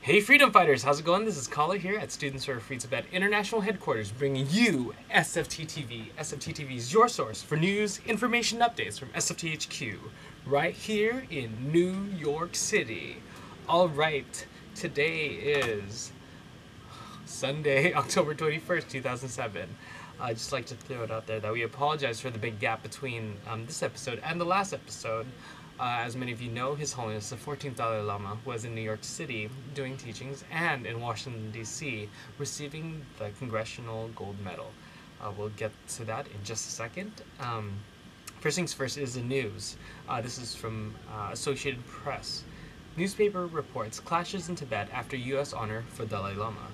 Hey freedom fighters, how's it going? This is Kala here at Students for Free Tibet International Headquarters, bringing you SFT TV. SFT TV is your source for news, information, updates from SFT HQ, right here in New York City. Alright, today is Sunday, October 21st, 2007. I'd just like to throw it out there that we apologize for the big gap between this episode and the last episode. As many of you know, His Holiness the 14th Dalai Lama was in New York City doing teachings and in Washington, D.C. receiving the Congressional Gold Medal. We'll get to that in just a second. First things first is the news. This is from Associated Press. Newspaper reports clashes in Tibet after U.S. honor for Dalai Lama.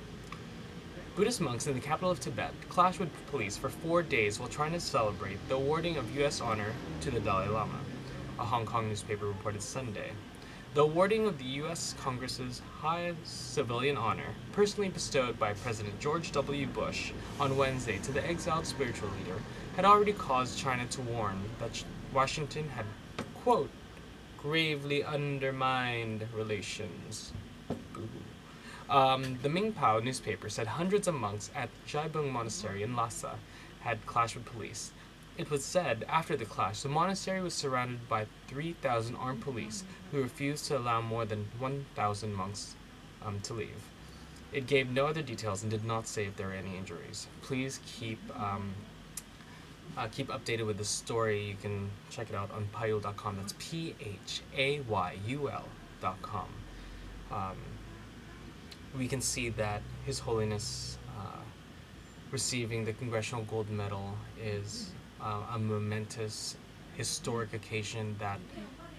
Buddhist monks in the capital of Tibet clashed with police for 4 days while trying to celebrate the awarding of U.S. honor to the Dalai Lama, a Hong Kong newspaper reported Sunday. The awarding of the U.S. Congress's highest civilian honor, personally bestowed by President George W. Bush on Wednesday to the exiled spiritual leader, had already caused China to warn that Washington had, quote, gravely undermined relations. The Mingpao newspaper said hundreds of monks at Jaibung Monastery in Lhasa had clashed with police. It was said after the clash, the monastery was surrounded by 3,000 armed police who refused to allow more than 1,000 monks to leave. It gave no other details and did not say if there were any injuries. Please keep updated with the story. You can check it out on payul.com. That's PHAYUL.com. We can see that His Holiness receiving the Congressional Gold Medal is a momentous, historic occasion that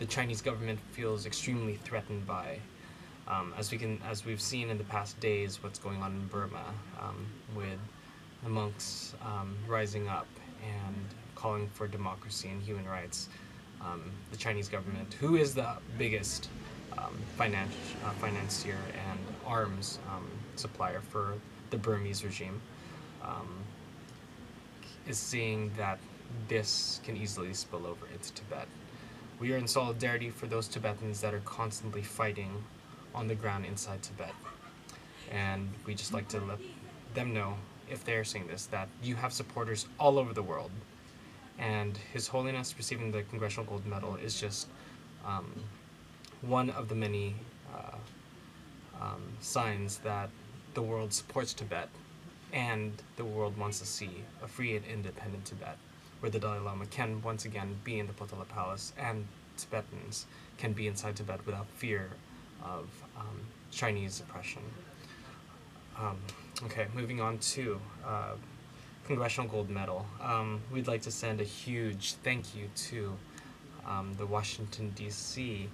the Chinese government feels extremely threatened by. As we've seen in the past days, what's going on in Burma with the monks rising up and calling for democracy and human rights. The Chinese government, who is the biggest financier and arms supplier for the Burmese regime, is seeing that this can easily spill over into Tibet. We are in solidarity for those Tibetans that are constantly fighting on the ground inside Tibet. And we just like to let them know, if they're seeing this, that you have supporters all over the world. And His Holiness receiving the Congressional Gold Medal is just one of the many signs that the world supports Tibet, and the world wants to see a free and independent Tibet, where the Dalai Lama can once again be in the Potala Palace and Tibetans can be inside Tibet without fear of Chinese oppression. Okay, moving on to Congressional Gold Medal. We'd like to send a huge thank you to the Washington, D.C.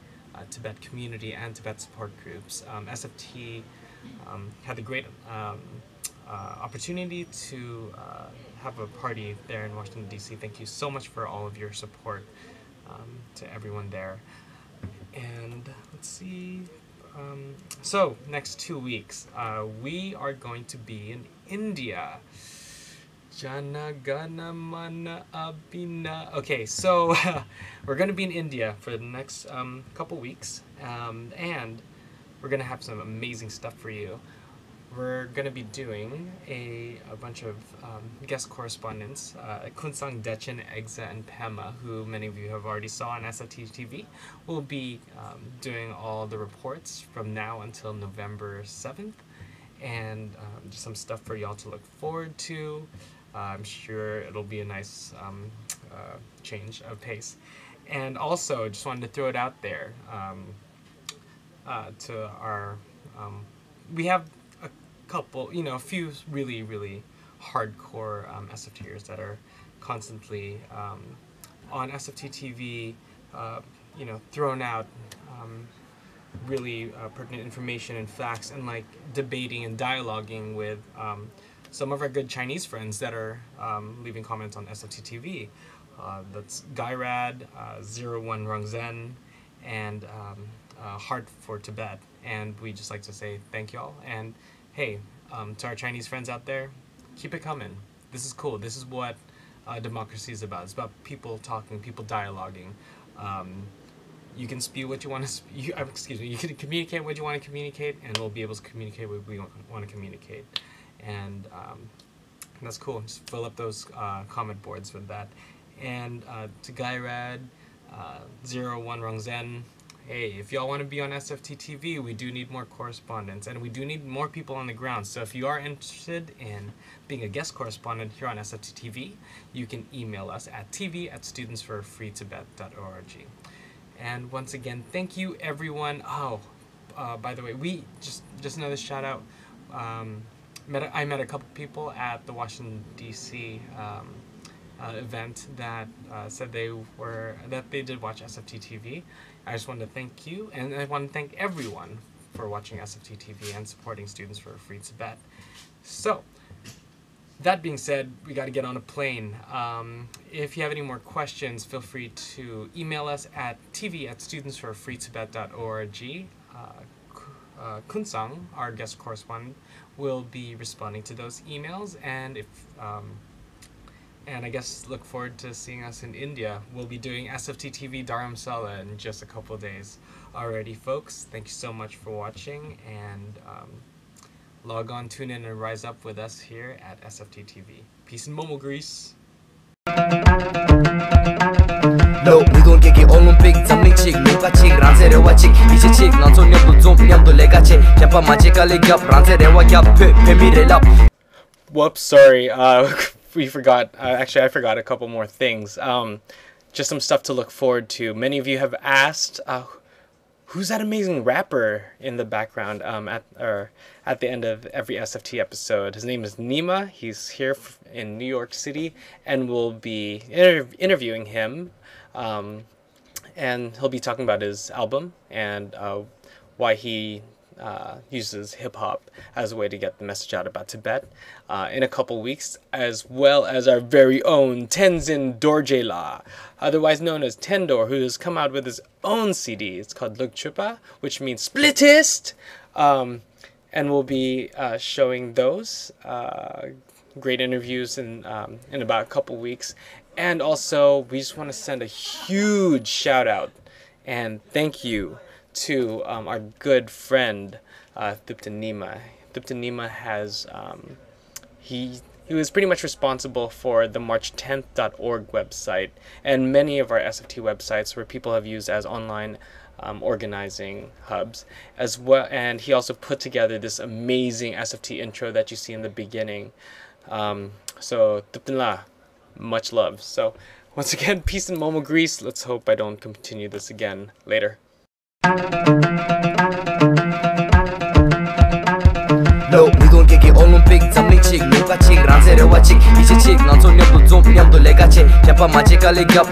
Tibet community and Tibet support groups. SFT had the great opportunity to have a party there in Washington, D.C. Thank you so much for all of your support to everyone there. And let's see. So, next 2 weeks, we are going to be in India. Jana Gana Mana Abina. Okay, so we're going to be in India for the next couple weeks, and we're going to have some amazing stuff for you. We're going to be doing a bunch of guest correspondents. Kunsang, Dechen, Egza, and Pema, who many of you have already saw on SFT TV, will be doing all the reports from now until November 7th, and just some stuff for y'all to look forward to. I'm sure it'll be a nice change of pace. And also, just wanted to throw it out there to our... we have a couple, a few really, really hardcore SFTers that are constantly on SFT TV, throwing out really pertinent information and facts, and like debating and dialoguing with some of our good Chinese friends that are leaving comments on SFT TV. That's Gairad, 01 Rongzen, and Heart for Tibet. And we just like to say thank y'all. And hey, to our Chinese friends out there, keep it coming. This is cool. This is what democracy is about. It's about people talking, people dialoguing. You can spew what you want to excuse me, you can communicate what you want to communicate, and we'll be able to communicate what we want to communicate. And that's cool. Just fill up those comment boards with that. And to Gairad, 01 Rongzen, hey, if y'all want to be on SFT TV, we do need more correspondents, and we do need more people on the ground. So if you are interested in being a guest correspondent here on SFT TV, you can email us at tv@studentsforafreetibet.org. And once again, thank you everyone. Oh, by the way, we just another shout out. I met a couple people at the Washington DC event that said they did watch SFT TV. I just wanted to thank you, and I want to thank everyone for watching SFT TV and supporting Students for a Free Tibet. So, that being said, we got to get on a plane. If you have any more questions, feel free to email us at tv@studentsforafreetibet.org. Kunsang, our guest correspondent, will be responding to those emails, and and I guess look forward to seeing us in India. We'll be doing SFT TV Dharamsala in just a couple of days. Alrighty, folks, thank you so much for watching, and log on, tune in, and rise up with us here at SFT TV. Peace and Momo Grease. No, we gon' get Olympic, something chick, Luka chick, Ranzerewa chick, Ichi chick, Nanso Nyamdo Zump, Nyamdo Lega chick, Jampa Majika Leg up, Ranzerewa Gap, Pemire Lap. Whoops, sorry. We forgot. Actually, I forgot a couple more things. Just some stuff to look forward to. Many of you have asked, who's that amazing rapper in the background at the end of every SFT episode? His name is Nima. He's here in New York City, and we'll be interviewing him. And he'll be talking about his album and why he uses hip-hop as a way to get the message out about Tibet in a couple weeks, as well as our very own Tenzin Dorjela, otherwise known as Tendor, who has come out with his own CD. It's called Lugchupa, which means splittist, and we'll be showing those great interviews in about a couple weeks. And also, we just want to send a huge shout out and thank you to our good friend Thupten Nima. Thupten Nima has he was pretty much responsible for the march10th.org website and many of our SFT websites where people have used as online organizing hubs as well, and he also put together this amazing SFT intro that you see in the beginning. So Thupten La, much love. So once again, peace and Momo Grease. Let's hope I don't continue this again later. No, we gon' get Olympic, something chick, Luka chick, Ranzerewa chick, Ichi chick, Nanso Nyamdo Zump, Nyamdo Lega chick, Jampa Majika Leg up.